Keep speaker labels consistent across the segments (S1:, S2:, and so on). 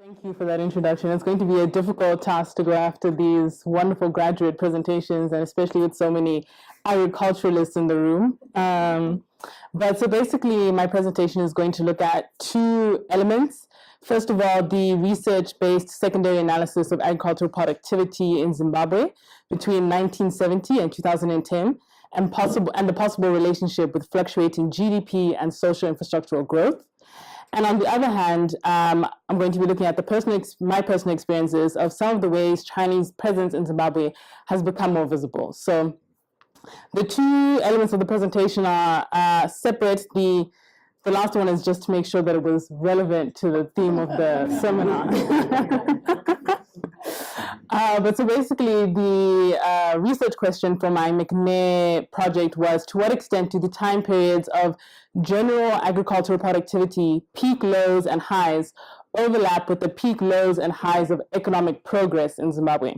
S1: Thank you for that introduction. It's going to be a difficult task to go after these wonderful graduate presentations, and especially with so many agriculturalists in the room. But so basically, my presentation is going to look at two elements. First of all, the research-based secondary analysis of agricultural productivity in Zimbabwe between 1970 and 2010, and the possible relationship with fluctuating GDP and social infrastructural growth. And on the other hand, I'm going to be looking at my personal experiences of some of the ways Chinese presence in Zimbabwe has become more visible. So the two elements of the presentation are separate. The last one is just to make sure that it was relevant to the theme of the seminar. But so basically, the research question for my McNair project was, to what extent do the time periods of general agricultural productivity, peak lows and highs, overlap with the peak lows and highs of economic progress in Zimbabwe?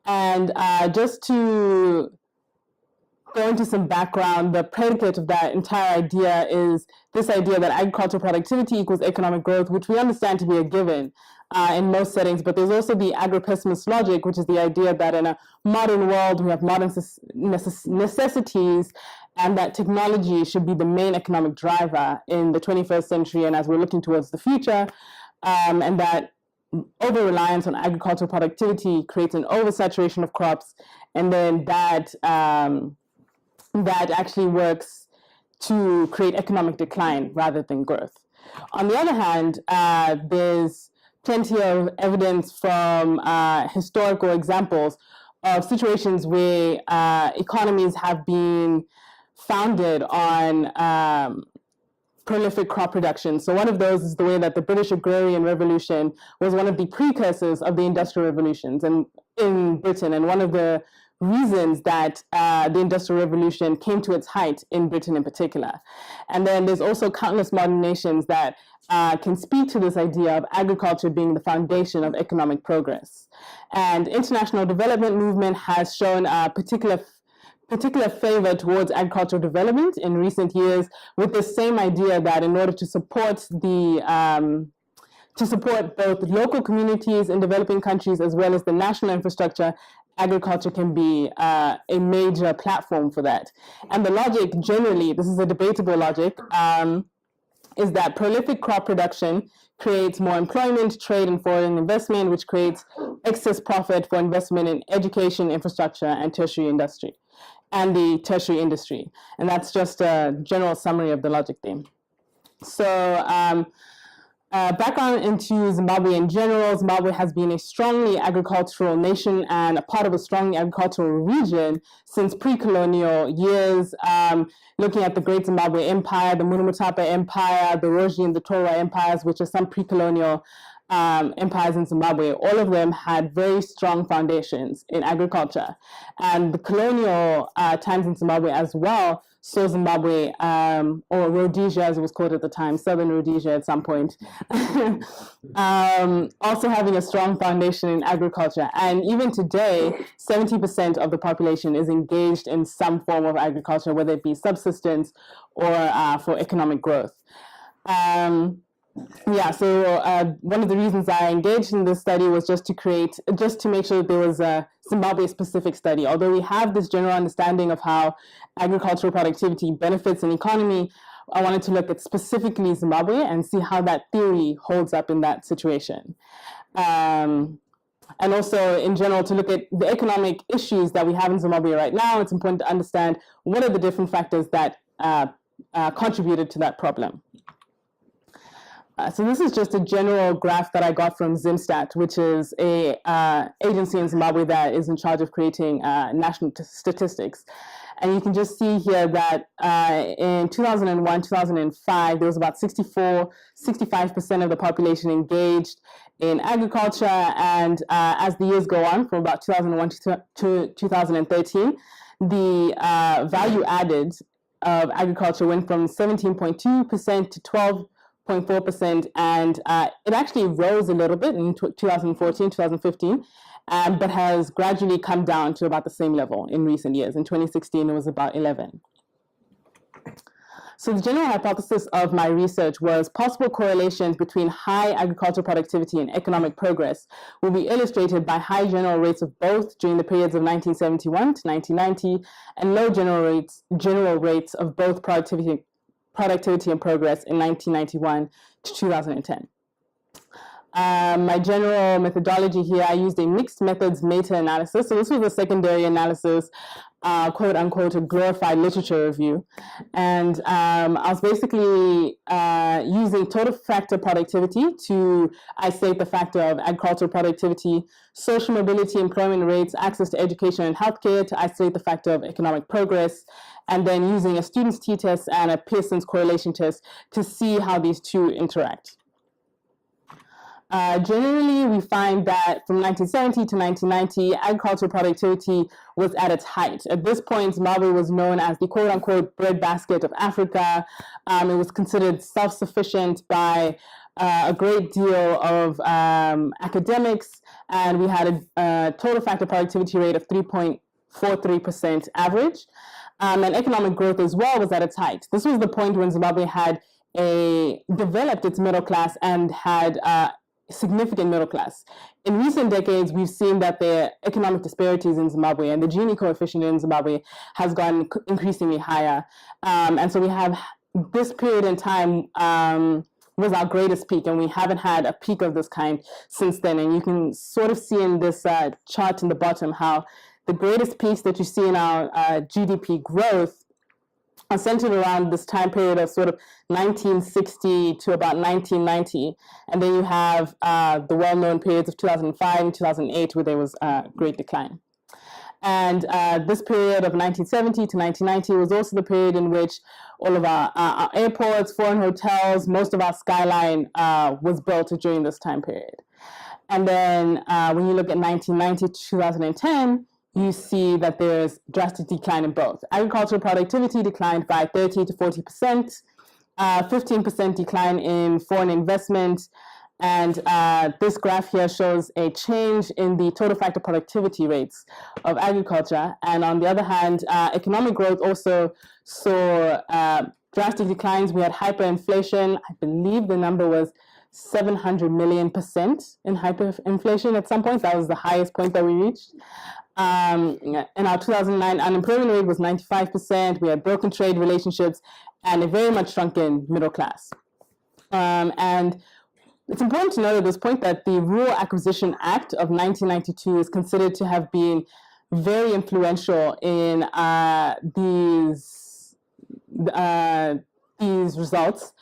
S1: And just to go into some background, the predicate of that entire idea is this idea that agricultural productivity equals economic growth, which we understand to be a given in most settings, but there's also the agro-pessimist logic, which is the idea that in a modern world, we have modern necessities, and that technology should be the main economic driver in the 21st century and as we're looking towards the future, and that over-reliance on agricultural productivity creates an oversaturation of crops, and then that actually works to create economic decline rather than growth. On the other hand, there's plenty of evidence from historical examples of situations where economies have been founded on prolific crop production. So one of those is the way that the British Agrarian Revolution was one of the precursors of the Industrial Revolutions in Britain, and one of the reasons that the Industrial Revolution came to its height in Britain in particular. And then there's also countless modern nations that can speak to this idea of agriculture being the foundation of economic progress. And international development movement has shown a particular favor towards agricultural development in recent years, with the same idea that in order to support both local communities in developing countries as well as the national infrastructure, agriculture can be a major platform for that. And the logic generally, this is a debatable logic, is that prolific crop production creates more employment, trade, and foreign investment, which creates excess profit for investment in education, infrastructure, and the tertiary industry. And that's just a general summary of the logic theme. So background into Zimbabwe in general. Zimbabwe has been a strongly agricultural nation and a part of a strongly agricultural region since pre-colonial years. Looking at the Great Zimbabwe Empire, the Munomotapa Empire, the Roji and the Torwa empires, which are some pre-colonial empires in Zimbabwe, all of them had very strong foundations in agriculture. And the colonial times in Zimbabwe as well saw Zimbabwe, or Rhodesia as it was called at the time, Southern Rhodesia at some point, also having a strong foundation in agriculture. And even today, 70% of the population is engaged in some form of agriculture, whether it be subsistence or for economic growth. So one of the reasons I engaged in this study was just to make sure that there was a Zimbabwe-specific study. Although we have this general understanding of how agricultural productivity benefits an economy, I wanted to look at specifically Zimbabwe and see how that theory holds up in that situation. And also, in general, to look at the economic issues that we have in Zimbabwe right now. It's important to understand what are the different factors that contributed to that problem. So this is just a general graph that I got from Zimstat, which is a agency in Zimbabwe that is in charge of creating national statistics. And you can just see here that in 2001, 2005, there was about 65% of the population engaged in agriculture. And as the years go on, from about 2001 to 2013, the value added of agriculture went from 17.2% to 12.4%, and it actually rose a little bit in 2014, 2015, but has gradually come down to about the same level in recent years. In 2016, it was about 11. So the general hypothesis of my research was possible correlations between high agricultural productivity and economic progress will be illustrated by high general rates of both during the periods of 1971 to 1990 and low general rates of both productivity and progress in 1991 to 2010. My general methodology here, I used a mixed methods meta-analysis. So this was a secondary analysis, quote unquote, a glorified literature review. And I was basically using total factor productivity to isolate the factor of agricultural productivity, social mobility, employment rates, access to education and healthcare to isolate the factor of economic progress, and then using a student's t-test and a Pearson's correlation test to see how these two interact. Generally, we find that from 1970 to 1990, agricultural productivity was at its height. At this point, Zimbabwe was known as the quote-unquote breadbasket of Africa. It was considered self-sufficient by a great deal of academics, and we had a total factor productivity rate of 3.43% average. And economic growth as well was at its height. This was the point when Zimbabwe had developed its middle class and had significant middle class. In recent decades, we've seen that the economic disparities in Zimbabwe and the Gini coefficient in Zimbabwe has gone increasingly higher. And so we have this period in time was our greatest peak, and we haven't had a peak of this kind since then. And you can sort of see in this chart in the bottom how the greatest peaks that you see in our GDP growth are centered around this time period of sort of 1960 to about 1990. And then you have the well-known periods of 2005 and 2008 where there was a great decline. And this period of 1970 to 1990 was also the period in which all of our airports, foreign hotels, most of our skyline was built during this time period. And then when you look at 1990 to 2010, you see that there's drastic decline in both. Agricultural productivity declined by 30 to 40%, 15% decline in foreign investment, and this graph here shows a change in the total factor productivity rates of agriculture. And on the other hand, economic growth also saw drastic declines. We had hyperinflation. I believe the number was 700 million% in hyperinflation at some point. That was the highest point that we reached. In our 2009 unemployment rate was 95%. We had broken trade relationships and a very much shrunken middle class. And it's important to note at this point that the Rural Acquisition Act of 1992 is considered to have been very influential in these results,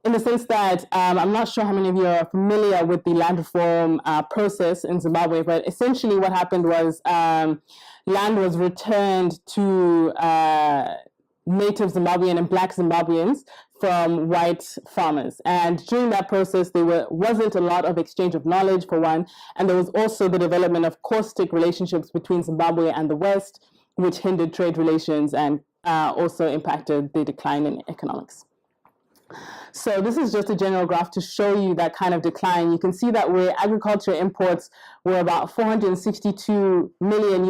S1: in the sense that I'm not sure how many of you are familiar with the land reform process in Zimbabwe, but essentially what happened was land was returned to native Zimbabwean and black Zimbabweans from white farmers. And during that process, there wasn't a lot of exchange of knowledge, for one, and there was also the development of caustic relationships between Zimbabwe and the West, which hindered trade relations and also impacted the decline in economics. So this is just a general graph to show you that kind of decline. You can see that where agriculture imports were about $462 million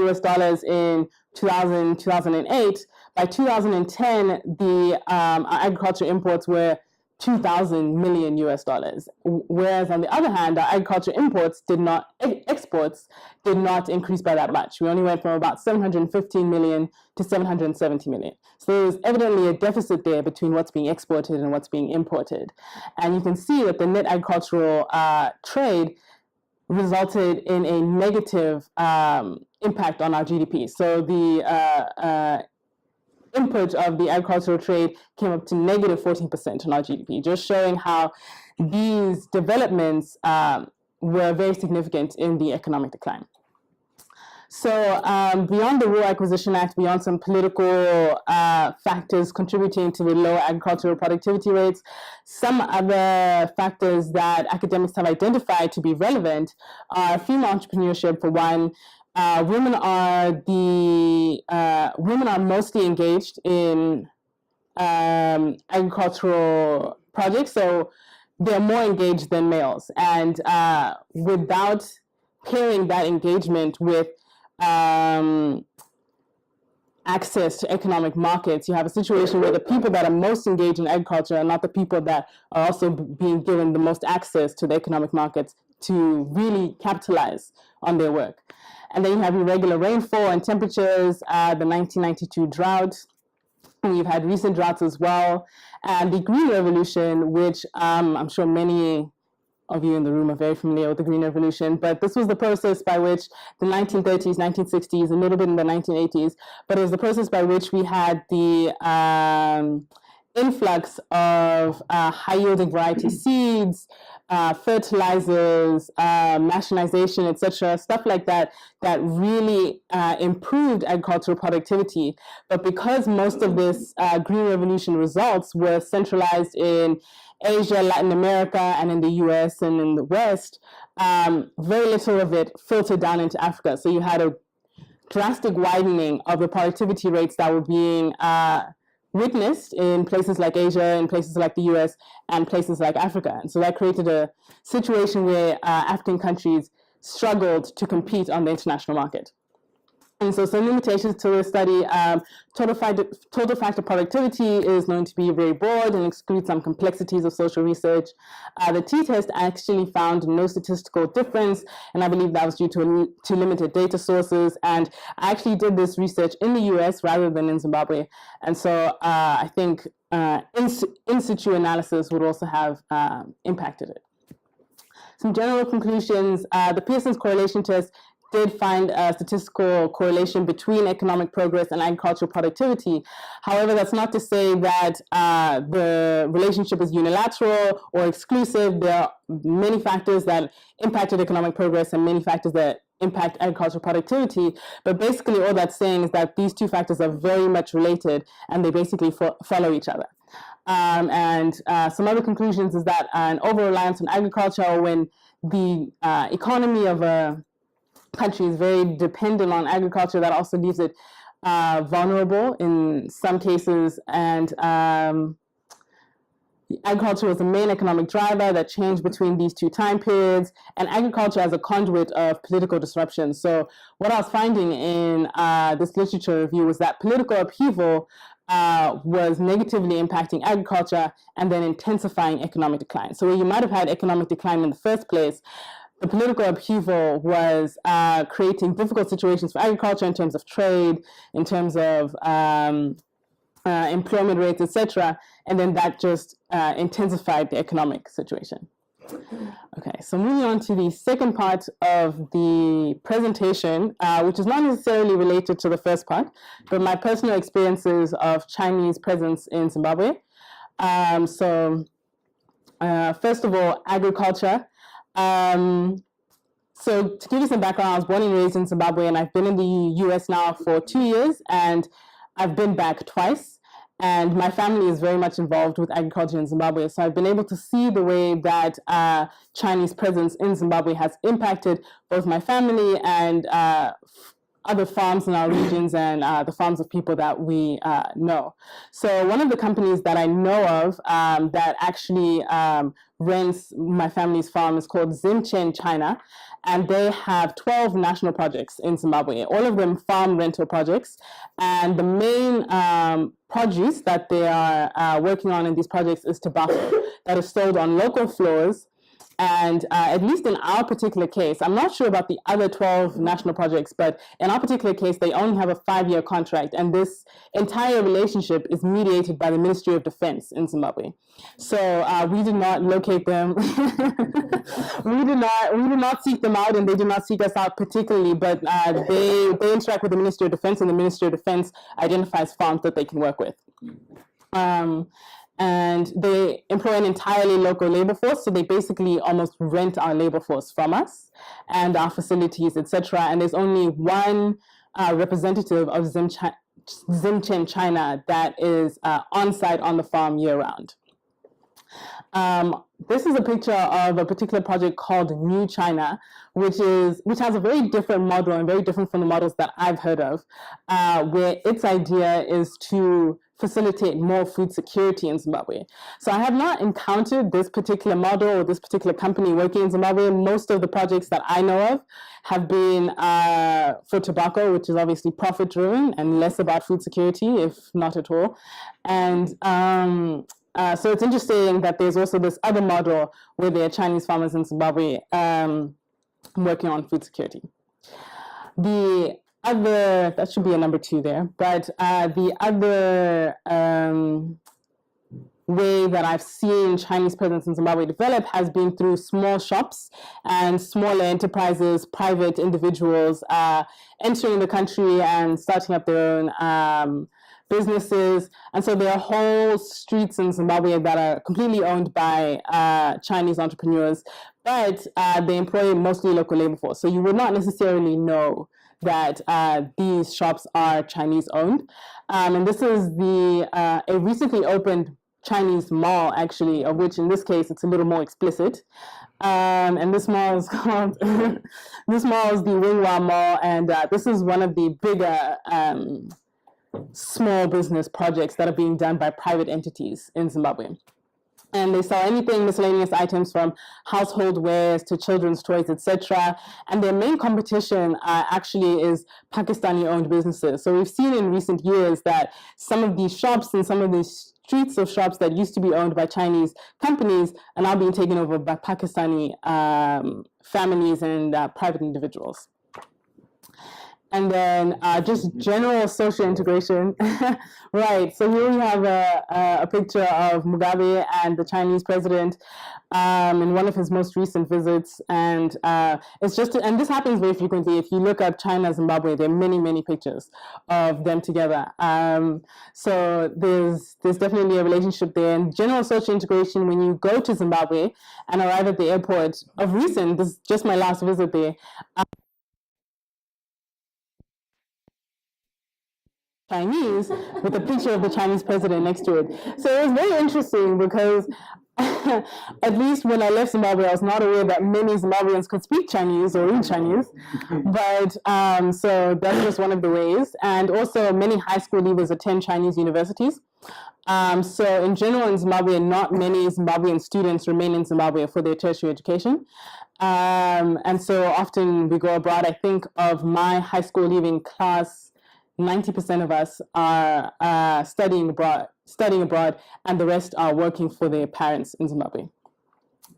S1: in 2008, by 2010, the agriculture imports were $2,000 million, whereas on the other hand, our agriculture exports did not increase by that much. We only went from about 715 million to 770 million. So there's evidently a deficit there between what's being exported and what's being imported. And you can see that the net agricultural trade resulted in a negative impact on our GDP. So the input of the agricultural trade came up to negative 14% on our GDP, just showing how these developments were very significant in the economic decline. So beyond the Rural Acquisition Act, beyond some political factors contributing to the low agricultural productivity rates, some other factors that academics have identified to be relevant are female entrepreneurship, for one. Women are mostly engaged in agricultural projects, so they're more engaged than males. And without pairing that engagement with access to economic markets, you have a situation where the people that are most engaged in agriculture are not the people that are also being given the most access to the economic markets to really capitalize on their work. And then you have irregular rainfall and temperatures, the 1992 drought. We've had recent droughts as well. And the Green Revolution, which I'm sure many of you in the room are very familiar with the Green Revolution, but this was the process by which the 1930s, 1960s, a little bit in the 1980s, but it was the process by which we had the influx of high-yielding variety seeds, fertilizers, machinization, etc., stuff like that, that really improved agricultural productivity. But because most of this Green Revolution results were centralized in Asia, Latin America, and in the US and in the West, very little of it filtered down into Africa. So you had a drastic widening of the productivity rates that were being witnessed in places like Asia, in places like the US, and places like Africa. And so that created a situation where African countries struggled to compete on the international market. And so some limitations to the study, total factor productivity is known to be very broad and excludes some complexities of social research. The t-test actually found no statistical difference, and I believe that was due to limited data sources. And I actually did this research in the US rather than in Zimbabwe. And so I think in situ analysis would also have impacted it. Some general conclusions, the Pearson's correlation test did find a statistical correlation between economic progress and agricultural productivity. However, that's not to say that the relationship is unilateral or exclusive. There are many factors that impacted economic progress and many factors that impact agricultural productivity. But basically all that's saying is that these two factors are very much related and they basically follow each other. And some other conclusions is that an over-reliance on agriculture, when the economy of a country is very dependent on agriculture, that also leaves it vulnerable in some cases. And agriculture was the main economic driver that changed between these two time periods, and agriculture as a conduit of political disruption. So what I was finding in this literature review was that political upheaval was negatively impacting agriculture and then intensifying economic decline. So where you might have had economic decline in the first place, the political upheaval was creating difficult situations for agriculture in terms of trade, in terms of employment rates, etc. And then that just intensified the economic situation. Okay, so moving on to the second part of the presentation, which is not necessarily related to the first part, but my personal experiences of Chinese presence in Zimbabwe. First of all, agriculture. So to give you some background, I was born and raised in Zimbabwe, and I've been in the US now for 2 years, and I've been back twice. And my family is very much involved with agriculture in Zimbabwe. So I've been able to see the way that Chinese presence in Zimbabwe has impacted both my family and other farms in our regions and the farms of people that we know. So one of the companies that I know of that actually rents my family's farm is called Zwiesineyi China, and they have 12 national projects in Zimbabwe, all of them farm rental projects. And the main produce that they are working on in these projects is tobacco that is sold on local floors. And at least in our particular case, I'm not sure about the other 12 national projects, but in our particular case, they only have a 5-year contract. And this entire relationship is mediated by the Ministry of Defense in Zimbabwe. So we did not locate them. we did not seek them out, and they did not seek us out particularly, but they interact with the Ministry of Defense, and the Ministry of Defense identifies farms that they can work with. And they employ an entirely local labor force, so they basically almost rent our labor force from us and our facilities, etc. And there's only one representative of Zwiesineyi China that is on site on the farm year-round. This is a picture of a particular project called New China, which has a very different model and very different from the models that I've heard of, where its idea is to facilitate more food security in Zimbabwe. So I have not encountered this particular model or this particular company working in Zimbabwe. Most of the projects that I know of have been for tobacco, which is obviously profit driven and less about food security, if not at all. And so it's interesting that there's also this other model where there are Chinese farmers in Zimbabwe working on food security. The other, that should be a number 2 there, but the other way that I've seen Chinese presence in Zimbabwe develop has been through small shops and smaller enterprises, private individuals entering the country and starting up their own businesses. And so there are whole streets in Zimbabwe that are completely owned by Chinese entrepreneurs, but they employ mostly local labor force. So you would not necessarily know that these shops are Chinese owned. And this is a recently opened Chinese mall, actually, of which in this case it's a little more explicit. And this mall is called, this mall is the Wingwa Mall, and this is one of the bigger small business projects that are being done by private entities in Zimbabwe. And they sell anything, miscellaneous items from household wares to children's toys, etc. And their main competition actually is Pakistani-owned businesses. So we've seen in recent years that some of these shops and some of these streets of shops that used to be owned by Chinese companies are now being taken over by Pakistani families and private individuals. And then just general social integration. Right, so here we have a picture of Mugabe and the Chinese president in one of his most recent visits. And it's just, and this happens very frequently. If you look up China, Zimbabwe, there are many, many pictures of them together. So there's definitely a relationship there. And general social integration, when you go to Zimbabwe and arrive at the airport of recent, this is just my last visit there, Chinese with a picture of the Chinese president next to it. So it was very interesting because at least when I left Zimbabwe, I was not aware that many Zimbabweans could speak Chinese or read Chinese. But so that's just one of the ways. And also many high school leavers attend Chinese universities. So in general in Zimbabwe, not many Zimbabwean students remain in Zimbabwe for their tertiary education. And so often we go abroad. I think of my high school leaving class, 90% of us are studying abroad, and the rest are working for their parents in Zimbabwe.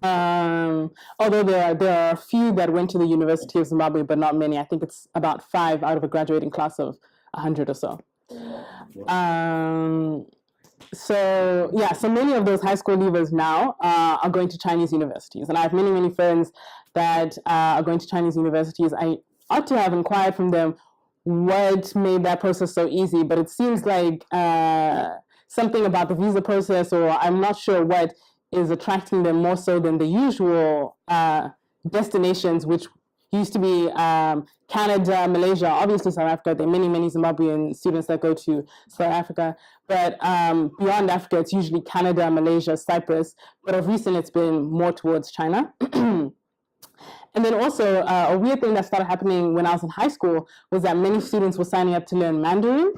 S1: Although there are a few that went to the University of Zimbabwe, but not many. I think it's about 5 out of a graduating class of 100 or so. So yeah, so many of those high school leavers now are going to Chinese universities, and I have many, many friends that are going to Chinese universities. I ought to have inquired from them what made that process so easy, but it seems like something about the visa process, or I'm not sure what is attracting them more so than the usual destinations, which used to be Canada, Malaysia, obviously South Africa. There are many, many Zimbabwean students that go to South Africa, but beyond Africa, it's usually Canada, Malaysia, Cyprus, but of recent, it's been more towards China. And then also a weird thing that started happening when I was in high school was that many students were signing up to learn Mandarin.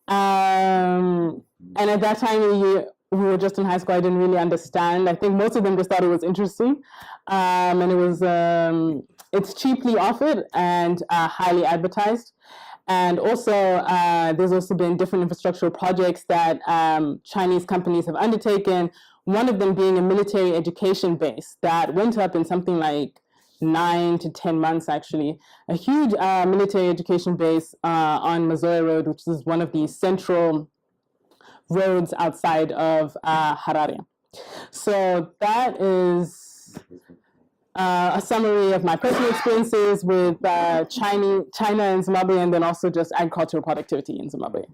S1: And at that time, we were just in high school. I didn't really understand. I think most of them just thought it was interesting. And it was, it's cheaply offered and highly advertised. And also, there's also been different infrastructural projects that Chinese companies have undertaken, one of them being a military education base that went up in something like 9 to 10 months, actually. A huge military education base on Mazoya Road, which is one of the central roads outside of Harare. So that is a summary of my personal experiences with China and Zimbabwe, and then also just agricultural productivity in Zimbabwe.